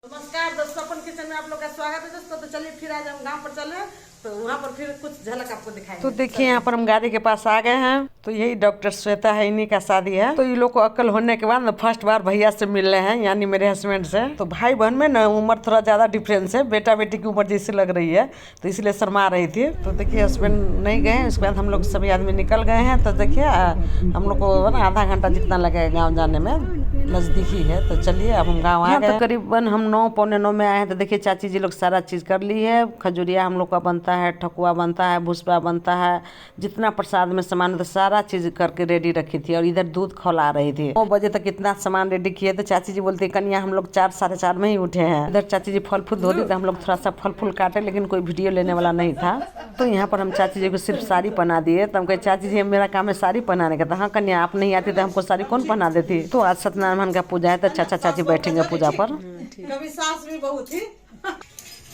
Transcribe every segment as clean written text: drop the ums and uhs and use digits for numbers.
नमस्कार दोस्तों, अपन किचन में आप लोग का स्वागत है दोस्तों। तो चलिए फिर आज हम गांव पर चले हैं, तो वहाँ पर फिर कुछ झलक आपको दिखाएंगे। तो देखिए यहाँ पर हम गाड़ी के पास आ गए हैं। तो यही डॉक्टर श्वेता है, इन्हीं का शादी है। तो ये लोग को अक्ल होने के बाद ना फर्स्ट बार भैया से मिल रहे हैं, यानी मेरे हस्बैंड से। तो भाई बहन में ना उम्र थोड़ा ज्यादा डिफरेंस है, बेटा बेटी की उम्र जैसी लग रही है, तो इसलिए शर्मा रही थी। तो देखिए हस्बैंड नहीं गए, उसके बाद हम लोग सभी आदमी निकल गए हैं। तो देखिए हम लोग को ना आधा घंटा जितना लगेगा गाँव जाने में, नजदीक ही है। तो चलिए अब हम गाँव आ गए। तो करीबन हम 9 पौने 9 में आए हैं। तो देखिए चाची जी लोग सारा चीज़ कर ली है। खजूरिया हम लोग का बनता है, ठकुआ बनता है, भुसबा बनता है, जितना प्रसाद में सामान तो सारा चीज़ करके रेडी रखी थी। और इधर दूध खौला रही थी। 9 बजे तक इतना सामान रेडी किए। तो चाची जी बोलती कन्या हम लोग 4 साढ़े 4 में ही उठे हैं। इधर चाची जी फल फूल धो दी, तो हम लोग थोड़ा सा फल फूल काटे, लेकिन कोई वीडियो लेने वाला नहीं था। तो यहाँ पर हम चाची जी को सिर्फ साड़ी पहना दिए। तो हम कहे चाची जी मेरा काम है साड़ी पहनाने का। तो हाँ कन्या आप नहीं आती तो हमको साड़ी कौन पहना देती। तो आज सत्यनारायण का पूजा है, तो चाचा चाची बैठेंगे पूजा पर। कभी सास भी बहुत थी।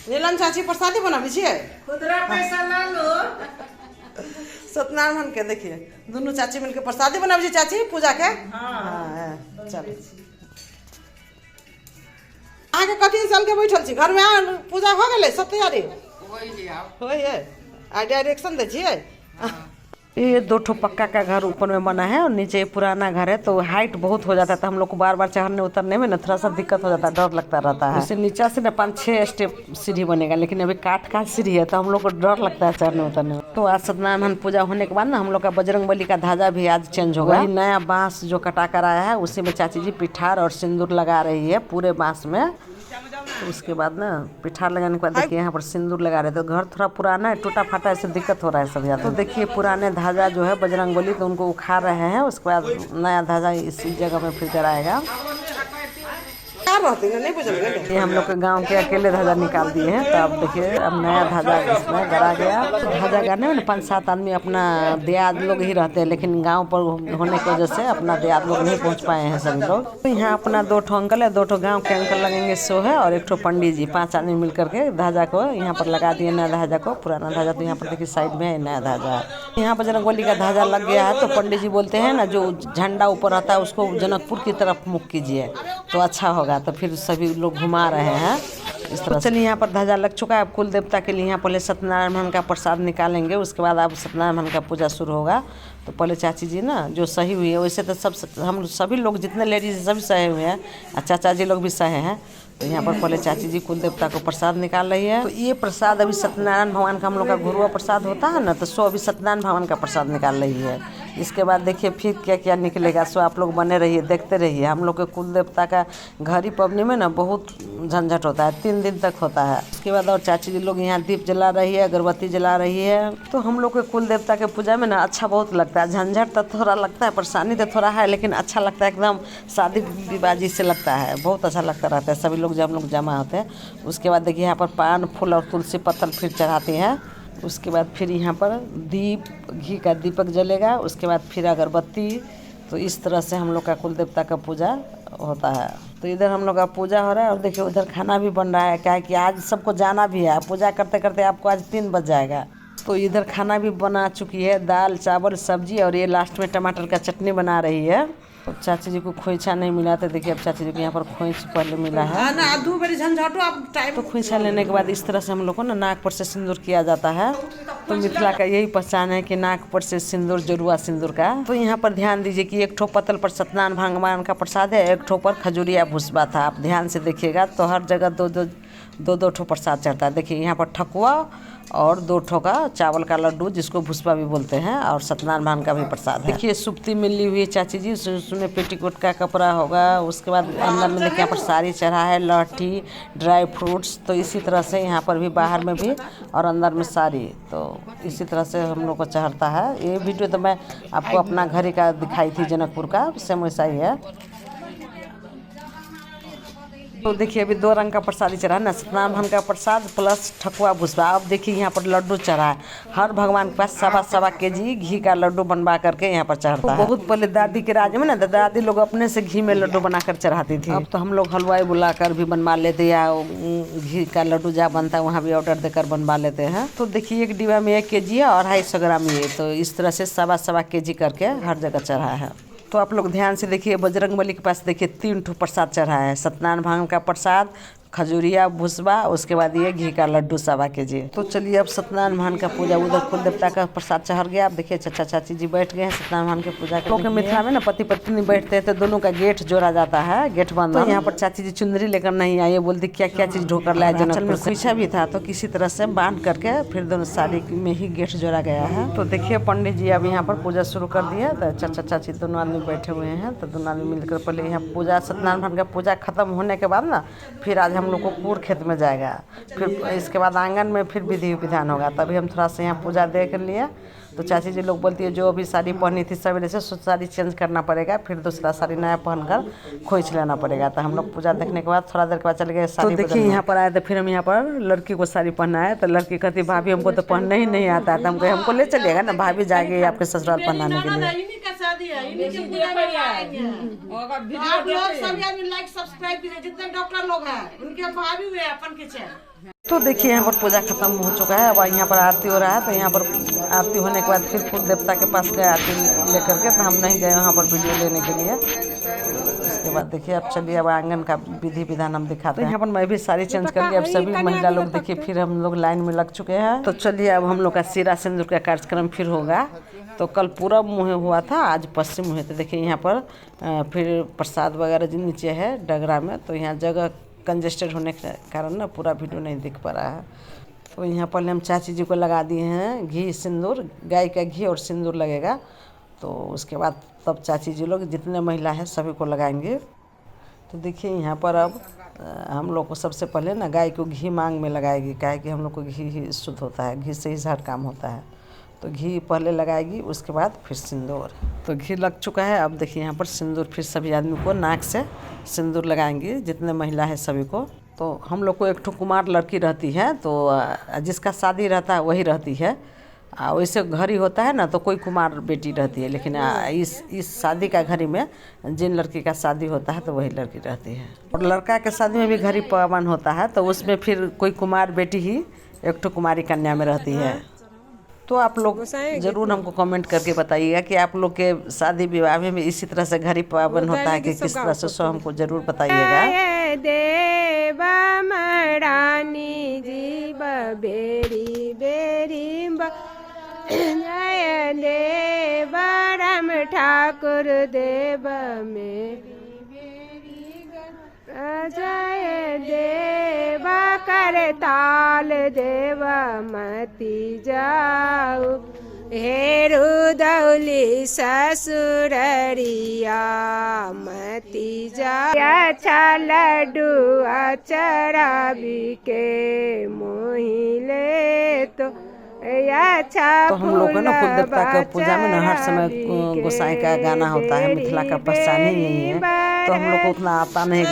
नीलम चाची प्रसादी बनाबी छियै, खुदरा पैसा ला लो। सत्यनारायण के देखिए दोनों चाची मिलके प्रसादी बनाबी छी चाची पूजा के। हां चल आगे कथी चल के बैठल छी घर में, पूजा हो गेलै सब तैयारी होई है। आ डायरेक्शन दे छियै। ये 2 ठो पक्का का घर ऊपर में बना है और नीचे पुराना घर है। तो हाइट बहुत हो जाता है, तो हम लोग को बार बार चढ़ने उतरने में ना थोड़ा सा दिक्कत हो जाता है, डर लगता रहता है। इससे नीचे से ना 5-6 स्टेप सीढ़ी बनेगा, लेकिन अभी काट का सीढ़ी है, तो हम लोग को डर लगता है चढ़ने उतरने में। तो आज सत्यनारायण पूजा होने के बाद ना हम लोग का बजरंगबली का ध्वजा भी आज चेंज होगा। नया बांस जो कटा कर आया है उसी में चाची जी पिठार और सिंदूर लगा रही है पूरे बांस में। तो उसके बाद ना पिठार लगाने के बाद देखिए यहाँ पर सिंदूर लगा रहे। तो घर थोड़ा पुराना है, टूटा फाटा, ऐसे दिक्कत हो रहा है सब यहाँ। तो देखिए पुराने ध्वजा जो है बजरंगबली, तो उनको उखाड़ रहे हैं। उसके बाद नया ध्वजा इसी जगह में फिर जलाएगा। ये हम लोग के गांव के अकेले ध्वजा निकाल दिए हैं। तो अब देखिए अब नया ध्वजा इसमें गड़ा गया। तो ध्वजा गाने में 5-7 आदमी अपना दियाद लोग ही रहते हैं, लेकिन गांव पर होने की वजह से अपना दियाद लोग नहीं पहुंच पाए हैं सभी लोग। तो यहाँ अपना 2 ठो अंकल है, 2 ठो गाँव के अंकल लगेंगे सो है, और 1 ठो पंडित जी, 5 आदमी मिल करके ध्वजा को यहाँ पर लगा दिए, नया ध्वजा को। पुराना ध्वजा तो यहाँ पर देखिए साइड में है, नया ध्वजा है। यहाँ बजरंगबली का ध्वजा लग गया है। तो पंडित जी बोलते हैं ना जो झंडा ऊपर रहता है उसको जनकपुर की तरफ मुख कीजिए तो अच्छा होगा। तो फिर सभी लोग घुमा रहे हैं इस तरह। चलिए यहाँ पर ध्वजा लग चुका है। अब कुल देवता के लिए यहाँ पहले सत्यनारायण का प्रसाद निकालेंगे, उसके बाद अब सत्यनारायण का पूजा शुरू होगा। तो पहले चाची जी ना जो सही हुई है, वैसे तो सब हम सभी लोग जितने लेडीज सभी सहे हुए हैं, और चाचा जी लोग भी सहे हैं। तो यहाँ पर पहले चाची जी कुल देवता को प्रसाद निकाल रही है। तो ये प्रसाद अभी सत्यनारायण भगवान का हम लोग का घुरुआ प्रसाद होता है ना, तो सो अभी सत्यनारायण भगवान का प्रसाद निकाल रही है। इसके बाद देखिए फिर क्या क्या निकलेगा, सो आप लोग बने रहिए, देखते रहिए। हम लोग के कुल देवता का घड़ी पवनी में ना बहुत झंझट होता है, 3 दिन तक होता है। उसके बाद और चाची जी लोग यहाँ दीप जला रही है, अगरबत्ती जला रही है। तो हम लोग के कुल देवता के पूजा में ना अच्छा बहुत लगता है। झंझट तो थोड़ा लगता है, परेशानी तो थोड़ा है, लेकिन अच्छा लगता है, एकदम शादी विवाह से लगता है, बहुत अच्छा लगता रहता है। सभी लोग जब हम लोग जमा होते हैं, उसके बाद देखिए यहाँ पर पान फूल और तुलसी पत्तल फिर चढ़ाती हैं। उसके बाद फिर यहाँ पर दीप घी का दीपक जलेगा, उसके बाद फिर अगरबत्ती। तो इस तरह से हम लोग का कुल देवता का पूजा होता है। तो इधर हम लोग का पूजा हो रहा है, और देखिए उधर खाना भी बन रहा है, क्या है कि आज सबको जाना भी है। पूजा करते करते आपको आज 3 बज जाएगा। तो इधर खाना भी बना चुकी है, दाल चावल सब्जी, और ये लास्ट में टमाटर का चटनी बना रही है। तो चाची जी को खोइछा नहीं मिला, तो देखिए अब चाची जी को यहाँ पर खोइछ पहले मिला है। तो खोइछा लेने के बाद इस तरह से हम लोग को ना नाक पर से सिंदूर किया जाता है। तो मिथिला का यही पहचान है कि नाक पर से सिंदूर, जरुआ सिंदूर का। तो यहाँ पर ध्यान दीजिए कि 1 ठो पत्तल पर सत्यनारायण भगवान का प्रसाद है, 1 ठो पर खजूरिया भुसबा था। आप ध्यान से देखिएगा तो हर जगह 2-2 ठो प्रसाद चढ़ता है। देखिए यहाँ पर ठकुआ और 2 ठो का चावल का लड्डू, जिसको भुसबा भी बोलते हैं, और सत्यनारायण भगवान का भी प्रसाद है। देखिए सुप्ती मिली हुई है चाची जी, उसमें पेटीकोट का कपड़ा होगा। उसके बाद अंदर में देखिए यहाँ पर साड़ी चढ़ा है, लहठी, ड्राई फ्रूट्स। तो इसी तरह से यहाँ पर भी, बाहर में भी और अंदर में साड़ी, तो इसी तरह से हम लोग को चढ़ता है। ये वीडियो तो मैं आपको अपना घर का दिखाई थी, जनकपुर का, सेम वैसा ही है। तो देखिए अभी 2 रंग का प्रसाद चढ़ा है ना, सत्यनारायण का प्रसाद प्लस ठकुआ भुसबा। अब देखिए यहाँ पर लड्डू चढ़ा है। हर भगवान के पास 1.25 केजी घी का लड्डू बनवा करके यहाँ पर चढ़ता है। बहुत पहले दादी के राज में ना दादी लोग अपने से घी में लड्डू बनाकर चढ़ाती थी। अब तो हम लोग हलवाई बुलाकर भी बनवा लेते, या घी का लड्डू जहाँ बनता है वहाँ भी ऑर्डर देकर बनवा लेते हैं। तो देखिए 1 डिब्बा में 1 केजी है और 250 ग्राम ये। तो इस तरह से 1.25 केजी करके हर जगह चढ़ा है। तो आप लोग ध्यान से देखिए, बजरंगबली के पास देखिए 3 ठो प्रसाद चढ़ा है। सत्यनारायण भगवान का प्रसाद, खजूरिया भुसबा, उसके बाद ये घी का लड्डू 1.25 kg। तो चलिए अब सत्यनारायण भगवान का पूजा, उधर कुल देवता का प्रसाद चढ़ गया। अब देखिए चाचा चाची जी बैठ गए हैं सत्यनारायण भगवान के पूजा के। लोग के मिथिला में ना पति पत्नी बैठते हैं तो दोनों का गेट जोड़ा जाता है, गेट बंद। तो यहाँ पर चाची जी चुंदरी लेकर नहीं आई, बोलती क्या क्या चीज ढोकर लाया। जनकपुर में खोइछा भी था तो किसी तरह से बांध करके फिर दोनों साड़ी में ही गेट जोड़ा गया है। तो देखिए पंडित जी अब यहाँ पर पूजा शुरू कर दिया। तो चाचा चाची दोनों आदमी बैठे हुए हैं। तो दोनों आदमी मिलकर पहले यहाँ पूजा, सत्यनारायण भगवान का पूजा खत्म होने के बाद ना फिर आज हम लोग को पूर खेत में जाएगा। फिर इसके बाद आंगन में फिर विधि विधान होगा। तभी हम थोड़ा सा यहाँ पूजा देख लिए। तो चाची जी लोग बोलती है जो अभी साड़ी पहनी थी सवेरे से साड़ी चेंज करना पड़ेगा, फिर दूसरा साड़ी नया पहनकर खोइच लेना पड़ेगा। तो हम लोग पूजा देखने के बाद थोड़ा देर के बाद चले गए साड़ी। तो देखिए यहाँ पर आए तो फिर हम यहाँ पर लड़की को साड़ी पहना है। तो लड़की कहती भाभी हमको तो पहनने ही नहीं आता है। तो हम कहे हमको ले चलिएगा ना, भाभी जाएगी आपके ससुराल पहनाने के लिए। तो देखिए यहाँ पर पूजा खत्म हो चुका है। अब यहाँ पर आरती हो रहा है। तो यहाँ पर आरती होने के बाद फिर कुल देवता के पास गए आरती लेकर के। तो हम नहीं गए वहाँ पर वीडियो लेने के लिए। इसके बाद देखिए अब चलिए अब आंगन का विधि विधान हम दिखाते हैं। यहाँ पर मैं भी साड़ी चेंज कर लिया। अब सभी महिला लोग देखिए फिर हम लोग लाइन में लग चुके हैं। तो चलिए अब हम लोग का सिरा सिंदूर का कार्यक्रम फिर होगा। तो कल पूरब मुँह हुआ था, आज पश्चिम मुँह। तो देखिए यहाँ पर फिर प्रसाद वगैरह जो नीचे है डगरा में, तो यहाँ जगह कंजेस्टेड होने के कारण ना पूरा वीडियो नहीं दिख पा रहा है। तो यहाँ पहले हम चाची जी को लगा दिए हैं घी सिंदूर, गाय का घी और सिंदूर लगेगा। तो उसके बाद तब चाची जी लोग जितने महिला हैं सभी को लगाएंगे। तो देखिए यहाँ पर अब हम लोग को सबसे पहले ना गाय को घी मांग में लगाएगी, काहे कि हम लोग को घी ही शुद्ध होता है, घी से ही हर काम होता है। तो घी पहले लगाएगी, उसके बाद फिर सिंदूर। तो घी लग चुका है। अब देखिए यहाँ पर सिंदूर फिर सभी आदमी को नाक से सिंदूर लगाएंगी, जितने महिला है सभी को। तो हम लोग को एक ठो कुमार लड़की रहती है, तो जिसका शादी रहता है वही रहती है। वैसे घड़ी होता है ना तो कोई कुमार बेटी रहती है, लेकिन इस शादी का घड़ी में जिन लड़की का शादी होता है तो वही लड़की रहती है। और लड़का के शादी में भी घड़ी पावन होता है, तो उसमें फिर कोई कुमार बेटी ही एक ठो कुमारी कन्या में रहती है। तो आप लोग ज़रूर हमको कमेंट करके बताइएगा कि आप लोग के शादी विवाह में इसी तरह से घड़ी पावन होता है कि किस तरह से, सो हमको ज़रूर बताइएगा। देवा महारानी जी बेरी बेरी जय देवा राम ठाकुर देव मेरी जय देवा करताल देवा मती जाऊ हेरु दौली ससुररिया मती जाऊ अच्छा लड्डू अचरा बिके मोहिले तो तो हम लोग को ना कुल देवता का पूजा में ना हर समय गोसाई का गाना होता है। मिथिला का पहचान ही यही है। तो हम लोग को उतना आता नहीं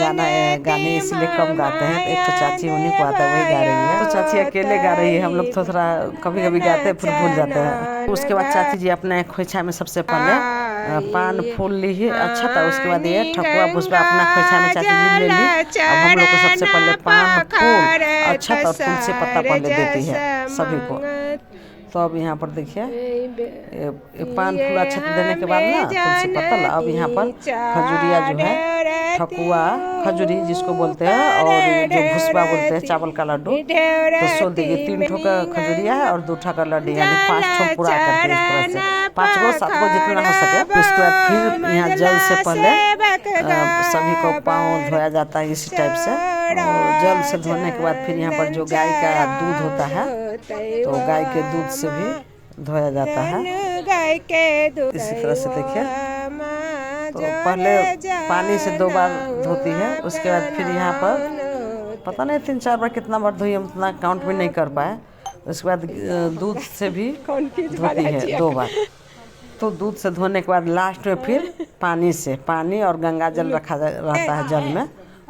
गाने इसलिए कम गाते हैं। तो एक तो चाची उन्हीं को आता है, वही गा रही है। तो चाची अकेले गा रही है, हम लोग थोड़ा कभी कभी गाते हैं फिर भूल जाते हैं। उसके बाद चाची जी अपने खोइछा में सबसे पहले पान फूल ली ही अच्छा था। उसके बाद ये ठकुआ भुसबा अपना खोइछा में चाची जी ले ली। अब हम लोग को सबसे पहले पान फूल अच्छा और तुलसी पत्ता पहले देती है सभी को। तो अब यहाँ पर देखिए पान फूल अच्छा देने के बाद ना तुलसी पत्ता। अब यहाँ पर खजूरिया जो है, ठकुआ खजूरी जिसको बोलते हैं, और जो भुसबा बोलते हैं चावल का लड्डू, तो सो देगी। 3 ठो का खजूरिया है और 2 ठो का लड्डू, यानी 5 ठो पूरा करके इस तरह से 5 गो 7 गो जितना हो सके। उसके बाद फिर यहाँ जल से पहले सभी को पाँव धोया जाता है इसी टाइप से। और जल से धोने के बाद फिर यहाँ पर जो गाय का दूध होता है, तो गाय के दूध से भी धोया जाता है इसी तरह से। देखिए तो पहले पानी से 2 बार धोती है। उसके बाद फिर यहाँ पर पता नहीं 3-4 बार कितना बार धोई, हम उतना काउंट भी नहीं कर पाए। उसके बाद दूध से भी धोती है 2 बार। तो दूध से धोने के बाद लास्ट में फिर पानी और गंगा जल रखा रहता है जल में।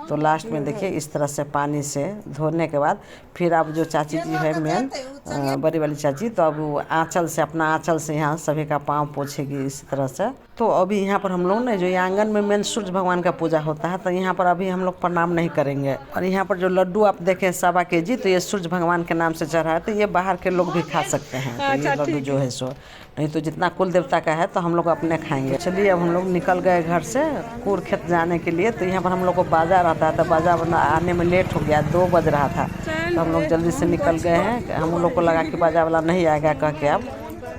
तो लास्ट में देखिए इस तरह से पानी से धोने के बाद फिर अब जो चाची जी है मेन, बड़ी वाली चाची, तो अब वो आंचल से, अपना आंचल से यहाँ सभी का पाँव पोछेगी इसी तरह से। तो अभी यहाँ पर हम लोग ने जो ये आंगन में मेन सूर्य भगवान का पूजा होता है, तो यहाँ पर अभी हम लोग प्रणाम नहीं करेंगे। और यहाँ पर जो लड्डू आप देखें 1.25 kg, तो ये सूर्य भगवान के नाम से चढ़ा है, तो ये बाहर के लोग भी खा सकते हैं। तो ये लड्डू जो है सो, नहीं तो जितना कुल देवता का है तो हम लोग अपने खाएंगे। चलिए अब हम लोग निकल गए घर से कूर खेत जाने के लिए। तो यहाँ पर हम लोग को बाजा रहता है, तो बाजा आने में लेट हो गया, 2 बज रहा था, तो हम लोग जल्दी से निकल गए हैं। हम लोग को लगा कि बाजा वाला नहीं आएगा कह के, अब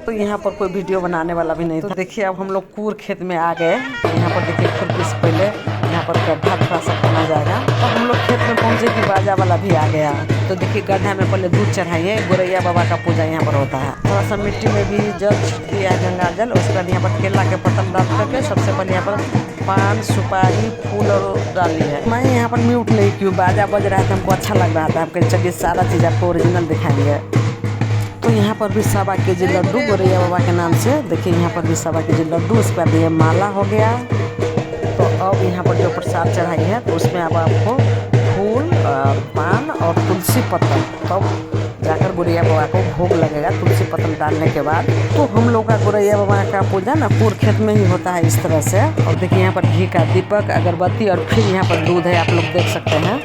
तो यहाँ पर कोई वीडियो बनाने वाला भी नहीं था। तो देखिए अब हम लोग कूर खेत में आ गए। यहाँ पर देखिए खुरपी से पहले यहाँ पर गड्ढा थोड़ा सा खोना जाएगा, तो हम लोग खेत में पहुँचे कि बाजा वाला भी आ गया। तो देखिए गड्ढा में पहले दूध चढ़ाइए, गोरैया बाबा का पूजा यहाँ पर होता है। थोड़ा सा मिट्टी में भी जल छिट दिया है, गंगा जल। उसके बाद यहाँ पर केला के पत्तल डाल करके सबसे पहले यहाँ पर पान, सुपारी, फूल और डाली है। मैं यहाँ पर म्यूट नहीं क्यों, बाजा बज रहा था, हमको अच्छा लग रहा था। आपके चलिए सारा चीज़ आपको ओरिजिनल दिखाएंगे। तो यहाँ पर भी 1.25 kg लड्डू गोरैया बाबा के नाम से, देखिए यहाँ पर भी 1.25 kg लड्डू। उसके बाद ये माला हो गया। तो अब यहाँ पर जो प्रसाद चढ़ाई है, तो उसमें अब आपको फूल और पान और तुलसी पत्तल, तब जाकर गोरैया बाबा को भोग लगेगा तुलसी पत्तल डालने के बाद। तो हम लोग का गोरैया बाबा का पूजा ना कूर खेत में ही होता है इस तरह से। और देखिए यहाँ पर घी का दीपक, अगरबत्ती और फिर यहाँ पर दूध है, आप लोग देख सकते हैं।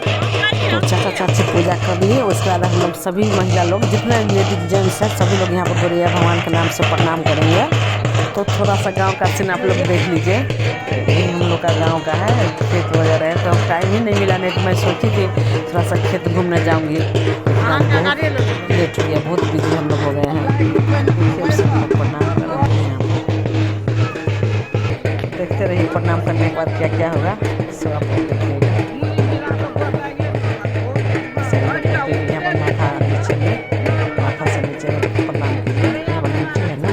तो चाचा चाची पूजा कर लिए। उसके बाद हम लोग सभी महिला लोग, जितने लेडीज जेंट्स हैं, सभी लोग यहाँ पर गोरैया भगवान के नाम से प्रणाम करेंगे। तो थोड़ा सा गांव का सीन आप लोग देख लीजिए। ये हम लोग का गांव का है, खेत वगैरह है। तो टाइम ही नहीं मिला, नहीं तो मैं सोची थी थोड़ा सा खेत घूमने जाऊँगी। लेट हो गया, बहुत बिजी हम लोग हो गए हैं। प्रणाम कर रहे हैं, देखते रहिए प्रणाम करने के बाद क्या क्या होगा, सब आप लोग देखिएगा। यहाँ पर माथा से नीचे प्रणाम कीजिए। यहाँ पर मिट्टी है ना,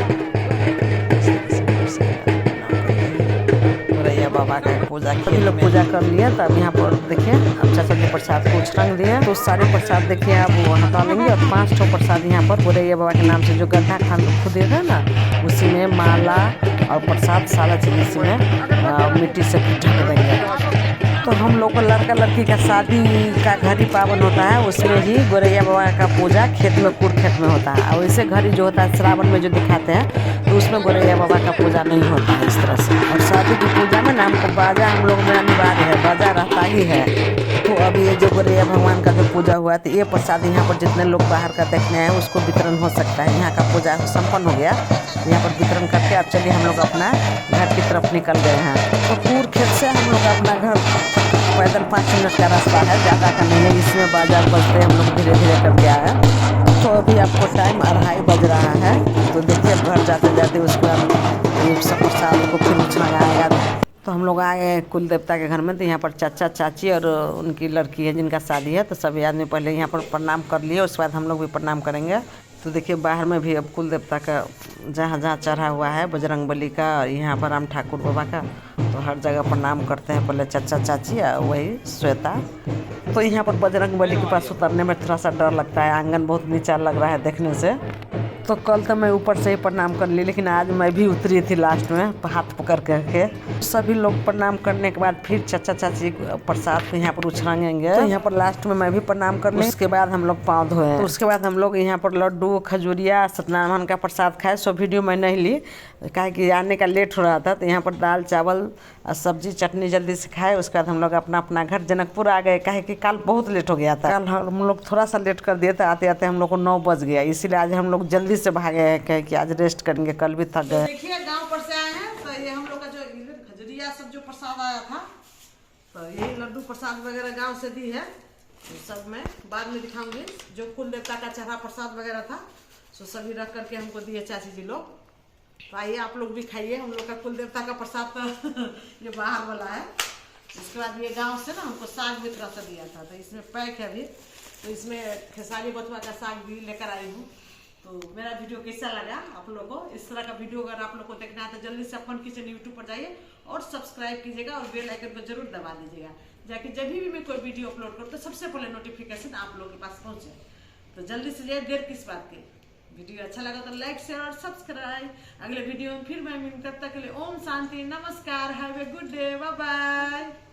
गोरैया बाबा का पूजा किए, सभी लोग पूजा कर लिए। तब यहाँ पर देखिए अब चाचा के प्रसाद को उछरंग दिए। तो सारे प्रसाद देखिए आप वहाँ डालेंगे। और 5 ठो प्रसाद यहाँ पर गोरैया बाबा के नाम से जो गड्ढा खुदेगा ना, उसी में माला और प्रसाद सारा चीज़ इसी में मिट्टी से ढक देंगे। तो हम लोग को लड़का लड़की का शादी का घड़ी पावन होता है, उसमें ही गोरैया बाबा का पूजा खेत में कूर खेत में होता है। और वैसे घड़ी जो होता है श्रावण में जो दिखाते हैं, तो उसमें गोरैया बाबा का पूजा नहीं होता है इस तरह से। और शादी की पूजा में ना हमको बाजा हम लोग में अनिवार्य है, बाजा रहता ही है। तो अभी ये जो गोरैया भगवान का जो पूजा हुआ है, तो ये प्रसाद यहाँ पर जितने लोग बाहर का देखने आए उसको वितरण हो सकता है। यहाँ का पूजा संपन्न हो गया, यहाँ पर वितरण करके अब चलिए हम लोग अपना घर की तरफ निकल गए हैं। तो कूर खेत से हम लोग अपना घर पैदल 5 मिनट का रास्ता है, ज़्यादा का नहीं है। इसमें बाजार बजते हम लोग धीरे धीरे करके आए। तो अभी आपको टाइम 2:30 बज रहा है। तो देखिए घर जाते जाते उसके बाद सब प्रसाद को फिर उछलना। तो हम लोग आए कुल देवता के घर में। तो यहाँ पर चाचा चाची और उनकी लड़की है जिनका शादी है, तो सभी आदमी पहले यहाँ पर प्रणाम कर लिए, उसके बाद हम लोग भी प्रणाम करेंगे। तो देखिए बाहर में भी अब कुल देवता का जहाँ जहाँ चढ़ा हुआ है, बजरंगबली का, यहाँ पर राम ठाकुर बाबा का, तो हर जगह प्रणाम करते हैं पहले चाचा चाची और वही श्वेता। तो यहाँ पर बजरंगबली के पास उतरने में थोड़ा सा डर लगता है, आंगन बहुत नीचा लग रहा है देखने से। तो कल तो मैं ऊपर से ही प्रणाम कर ली, लेकिन आज मैं भी उतरी थी लास्ट में हाथ पकड़ करके। सभी लोग प्रणाम करने के बाद फिर चाचा चाची प्रसाद को यहाँ पर उछराएंगे। तो यहाँ पर लास्ट में मैं भी प्रणाम कर ली। उसके बाद हम लोग पाँव धोए। तो उसके बाद हम लोग यहाँ पर लड्डू, खजूरिया, सत्यनारायण का प्रसाद खाए। सो वीडियो मैं नहीं ली, काहे कि आने का लेट हो रहा था। तो यहाँ पर दाल चावल सब्जी चटनी जल्दी से खाए। उसके बाद हम लोग अपना अपना घर जनकपुर आ गए, काहे कि कल बहुत लेट हो गया था। कल हम लोग थोड़ा सा लेट कर दिए थे, आते आते हम लोग को 9 बज गया। इसीलिए आज हम लोग जल्दी से भागे हैं, कहे कि आज रेस्ट करेंगे, कल भी थक गए। देखिए गांव पर से आए हैं, तो ये हम लोग का जो खजूरिया सब जो प्रसाद आया था, तो यही लड्डू प्रसाद वगैरह गांव से दी है। तो सब मैं बाद में दिखाऊंगी। जो कुल देवता का चढ़ा प्रसाद वगैरह था, सो सभी रख करके हमको दिए चाची जी लोग। तो आइए आप लोग भी खाइए। हम लोग का कुल देवता का प्रसाद तो ये बाहर वाला है। उसके बाद ये गांव से ना हमको साग भी थोड़ा सा दिया था, तो इसमें पैक है अभी। तो इसमें खेसारी बथुआ का साग भी लेकर आई हूँ। तो मेरा वीडियो कैसा लगा आप लोगों को? इस तरह का वीडियो अगर आप लोग को देखना है तो जल्दी से अपन किचन यूट्यूब पर जाइए और सब्सक्राइब कीजिएगा और बेल आइकन को जरूर दबा दीजिएगा, जाकि जब भी मैं कोई वीडियो अपलोड करूँ तो सबसे पहले नोटिफिकेशन आप लोगों के पास पहुँचे। तो जल्दी से जाइए, देर किस बात की। वीडियो अच्छा लगा तो लाइक शेयर और सब्सक्राइब। अगले वीडियो में फिर मैं मिलूंगा, तब तक के लिए ओम शांति, नमस्कार, have a good day, bye bye.